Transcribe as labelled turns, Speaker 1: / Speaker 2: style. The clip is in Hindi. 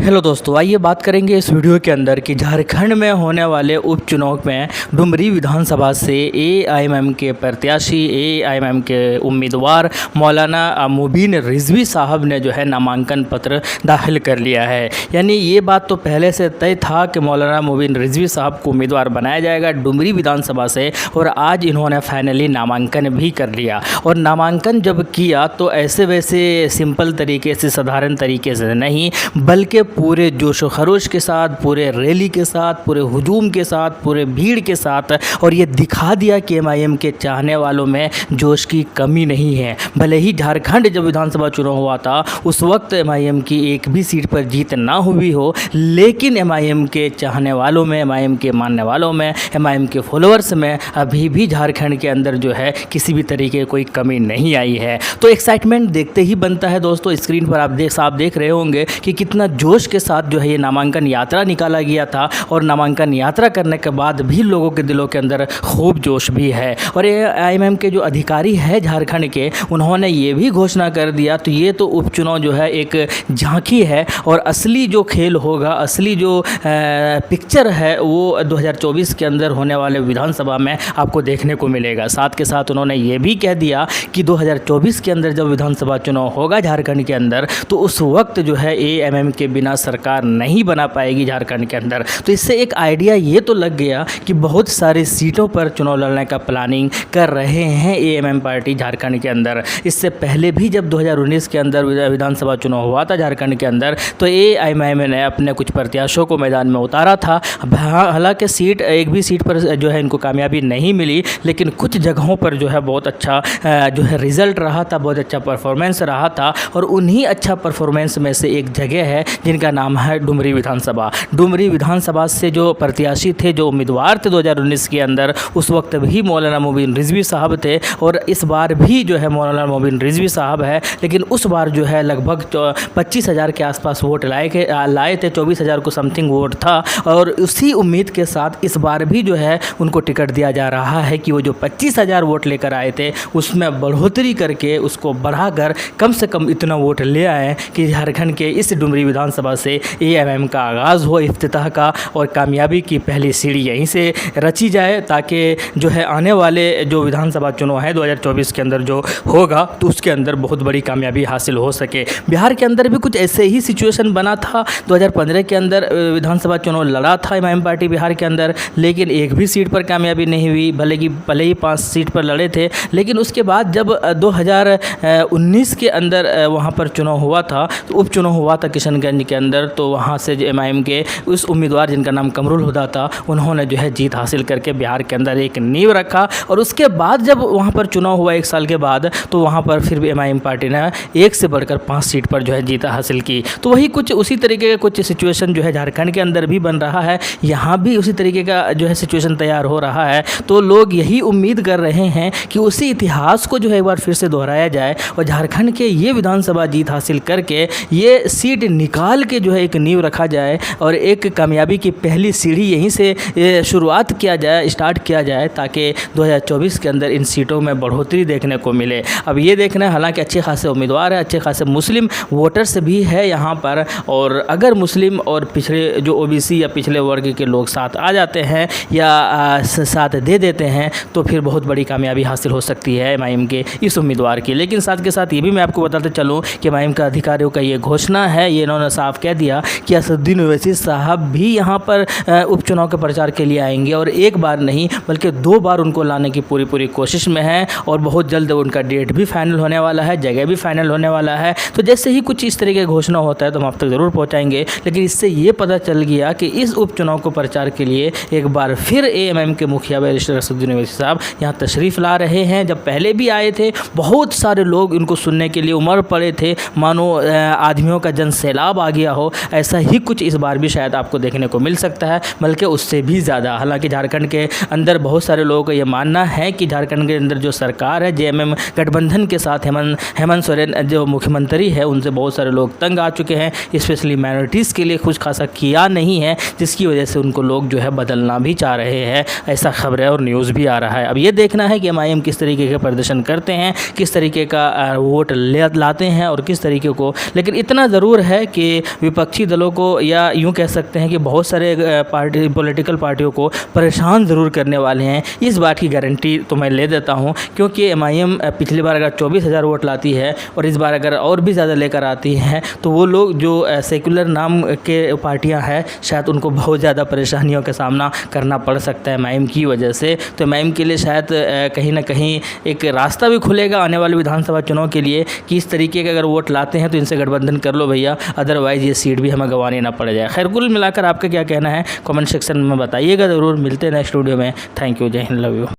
Speaker 1: हेलो दोस्तों, आइए बात करेंगे इस वीडियो के अंदर कि झारखंड में होने वाले उपचुनाव में डुमरी विधानसभा से एआईएमआईएम के प्रत्याशी एआईएमआईएम के उम्मीदवार मौलाना मुबीन रिजवी साहब ने जो है नामांकन पत्र दाखिल कर लिया है। यानी ये बात तो पहले से तय था कि मौलाना मुबीन रिजवी साहब को उम्मीदवार बनाया जाएगा डुमरी विधानसभा से, और आज इन्होंने फाइनली नामांकन भी कर लिया। और नामांकन जब किया तो ऐसे वैसे सिंपल तरीके से, साधारण तरीके से नहीं, बल्कि पूरे जोश व खरोश के साथ, पूरे रैली के साथ, पूरे हुजूम के साथ, पूरे भीड़ के साथ, और ये दिखा दिया कि एमआईएम के चाहने वालों में जोश की कमी नहीं है। भले ही झारखंड जब विधानसभा चुनाव हुआ था उस वक्त एमआईएम की एक भी सीट पर जीत ना हुई हो, लेकिन एमआईएम के चाहने वालों में, एमआईएम के मानने वालों में, एमआईएम के फॉलोअर्स में अभी भी झारखंड के अंदर जो है किसी भी तरीके कोई कमी नहीं आई है। तो एक्साइटमेंट देखते ही बनता है दोस्तों। स्क्रीन पर आप देख रहे होंगे कि कितना जोश के साथ जो है ये नामांकन यात्रा निकाला गया था, और नामांकन यात्रा करने के बाद भी लोगों के दिलों के अंदर खूब जोश भी है। और ये एआईएमआईएम के जो अधिकारी हैं झारखंड के, उन्होंने ये भी घोषणा कर दिया, तो ये तो उपचुनाव जो है एक झांकी है, और असली जो खेल होगा, असली जो पिक्चर है वो 2024 के अंदर होने वाले विधानसभा में आपको देखने को मिलेगा। साथ के साथ उन्होंने ये भी कह दिया कि 2024 के अंदर जब विधानसभा चुनाव होगा झारखंड के अंदर, तो उस वक्त जो है एआईएमआईएम के बिना सरकार नहीं बना पाएगी झारखंड के अंदर। तो इससे एक आइडिया ये तो लग गया कि बहुत सारी सीटों पर चुनाव लड़ने का प्लानिंग कर रहे हैं एएमएम पार्टी झारखंड के अंदर। इससे पहले भी जब 2019 के अंदर विधानसभा चुनाव हुआ था झारखंड के अंदर, तो एआईएमआईएम ने अपने कुछ प्रत्याशियों को मैदान में उतारा था। हालांकि एक भी सीट पर जो है इनको कामयाबी नहीं मिली, लेकिन कुछ जगहों पर जो है बहुत अच्छा जो है रिजल्ट रहा था, बहुत अच्छा परफॉर्मेंस रहा था। और उन्हीं अच्छा परफॉर्मेंस में से एक जगह है जिनका नाम है डुमरी विधानसभा। डुमरी विधानसभा से जो प्रत्याशी थे, जो उम्मीदवार थे 2019 के अंदर, उस वक्त भी मौलाना मुबीन रिजवी साहब थे, और इस बार भी जो है मौलाना मुबीन रिजवी साहब है। लेकिन उस बार जो है लगभग 25,000 के आसपास वोट लाए थे, 24,000 को समथिंग वोट था। और उसी उम्मीद के साथ इस बार भी जो है उनको टिकट दिया जा रहा है कि वो जो 25,000 वोट लेकर आए थे उसमें बढ़ोतरी करके, उसको बढ़ाकर कम से कम इतना वोट ले आए कि झारखंड के इस डुमरी विधानसभा से एआईएमआईएम का आगाज़ हो, इफ्तिताह का, और कामयाबी की पहली सीढ़ी यहीं से रची जाए, ताकि जो है आने वाले जो विधानसभा चुनाव है 2024 के अंदर जो होगा, तो उसके अंदर बहुत बड़ी कामयाबी हासिल हो सके। बिहार के अंदर भी कुछ ऐसे ही सिचुएशन बना था। 2015 के अंदर विधानसभा चुनाव लड़ा था एमआईएम पार्टी बिहार के अंदर, लेकिन एक भी सीट पर कामयाबी नहीं हुई। भले ही 5 सीट पर लड़े थे, लेकिन उसके बाद जब 2019 के अंदर वहाँ पर चुनाव हुआ था, तो उपचुनाव हुआ था किशनगंज के अंदर, तो वहाँ से एमआईएम के उस उम्मीदवार जिनका नाम कमरुल हुदा था, उन्होंने जो है जीत हासिल करके बिहार के अंदर एक नींव रखा। और उसके बाद जब वहाँ पर चुनाव हुआ 1 साल के बाद, तो वहाँ पर फिर भी एमआईएम पार्टी ने 1 से बढ़कर 5 सीट पर जो है जीत हासिल की। तो वही कुछ उसी तरीके का कुछ सिचुएशन जो है झारखंड के अंदर भी बन रहा है, यहाँ भी उसी तरीके का जो है सिचुएशन तैयार हो रहा है। तो लोग यही उम्मीद कर रहे हैं कि उसी इतिहास को जो है एक बार फिर से दोहराया जाए, और झारखंड के ये विधानसभा जीत हासिल करके ये सीट निकाल के जो है एक नींव रखा जाए, और एक कामयाबी की पहली सीढ़ी यहीं से शुरुआत किया जाए, स्टार्ट किया जाए, ताकि 2024 के अंदर इन सीटों में बढ़ोतरी देखने को मिले। अब ये देखना है, हालांकि अच्छे खासे उम्मीदवार हैं, अच्छे खासे मुस्लिम वोटर्स भी है यहाँ पर, और अगर मुस्लिम और पिछड़े जो ओबीसी या पिछले वर्ग के लोग साथ आ जाते हैं या साथ दे देते हैं, तो फिर बहुत बड़ी कामयाबी हासिल हो सकती है एमआईएम के इस उम्मीदवार की। लेकिन साथ के साथ ये भी मैं आपको बताते चलूँ कि एमआईएम का अधिकारियों का ये घोषणा है, ये इन्होंने साफ कह दिया कि असदुद्दीन ओवैसी साहब भी यहाँ पर उपचुनाव के प्रचार के लिए आएंगे, और एक बार नहीं बल्कि 2 बार उनको लाने की पूरी कोशिश में है। और बहुत जल्द उनका डेट भी फाइनल होने वाला है, जगह भी फाइनल होने वाला है। तो जैसे ही कुछ इस तरीके की घोषणा होता है तो हम आप तक ज़रूर पहुँचाएंगे। लेकिन इससे ये पता चल गया कि इस उपचुनाव को प्रचार के लिए एक बार फिर एएमएम के मुखिया बैरिस्टर असदुद्दीन ओवैसी साहब यहाँ तशरीफ़ ला रहे हैं। जब पहले भी आए थे, बहुत सारे लोग इनको सुनने के लिए उमड़ पड़े थे, मानो आदमियों का जन सैलाब आ गया हो। ऐसा ही कुछ इस बार भी शायद आपको देखने को मिल सकता है, बल्कि उससे भी ज़्यादा। हालांकि झारखंड के अंदर बहुत सारे लोगों का ये मानना है कि झारखंड के अंदर जो सरकार है जेएमएम गठबंधन के साथ, हेमंत सोरेन जो मुख्यमंत्री है, उनसे बहुत सारे लोग तंग आ चुके हैं, स्पेशली माइनॉरिटीज़ के लिए कुछ खासा किया नहीं है, जिसकी वजह से उनको लोग जो है बदलना भी चाह रहे हैं। ऐसा खबरें और न्यूज़ भी आ रहा है। अब ये देखना है कि एमआईएम किस तरीके के प्रदर्शन करते हैं, किस तरीके का वोट लाते हैं और किस तरीके को। लेकिन इतना ज़रूर है कि विपक्षी दलों को, या यूँ कह सकते हैं कि बहुत सारे पॉलिटिकल पार्टियों को परेशान ज़रूर करने वाले हैं। इस बात की गारंटी तो मैं ले देता हूँ, क्योंकि MIM पिछली बार अगर 24,000 वोट लाती है और इस बार अगर और भी ज़्यादा लेकर आती हैं तो वो लोग जो सेकुलर नाम के पार्टियां हैं शायद उनको बहुत ज़्यादा परेशानियों का सामना करना पड़ सकता है MIM की वजह से। तो MIM के लिए शायद कहीं ना कहीं एक रास्ता भी खुलेगा आने वाले विधानसभा चुनाव के लिए कि इस तरीके के अगर वोट लाते हैं तो इनसे गठबंधन कर लो भैया, अदरवाइज़ ये सीट भी हमें गंवानी ना पड़ जाए। खैर, कुल मिलाकर आपका क्या कहना है कमेंट सेक्शन में बताइएगा ज़रूर। मिलते हैं नेक्स्ट वीडियो में। थैंक यू, जय हिंद, लव यू।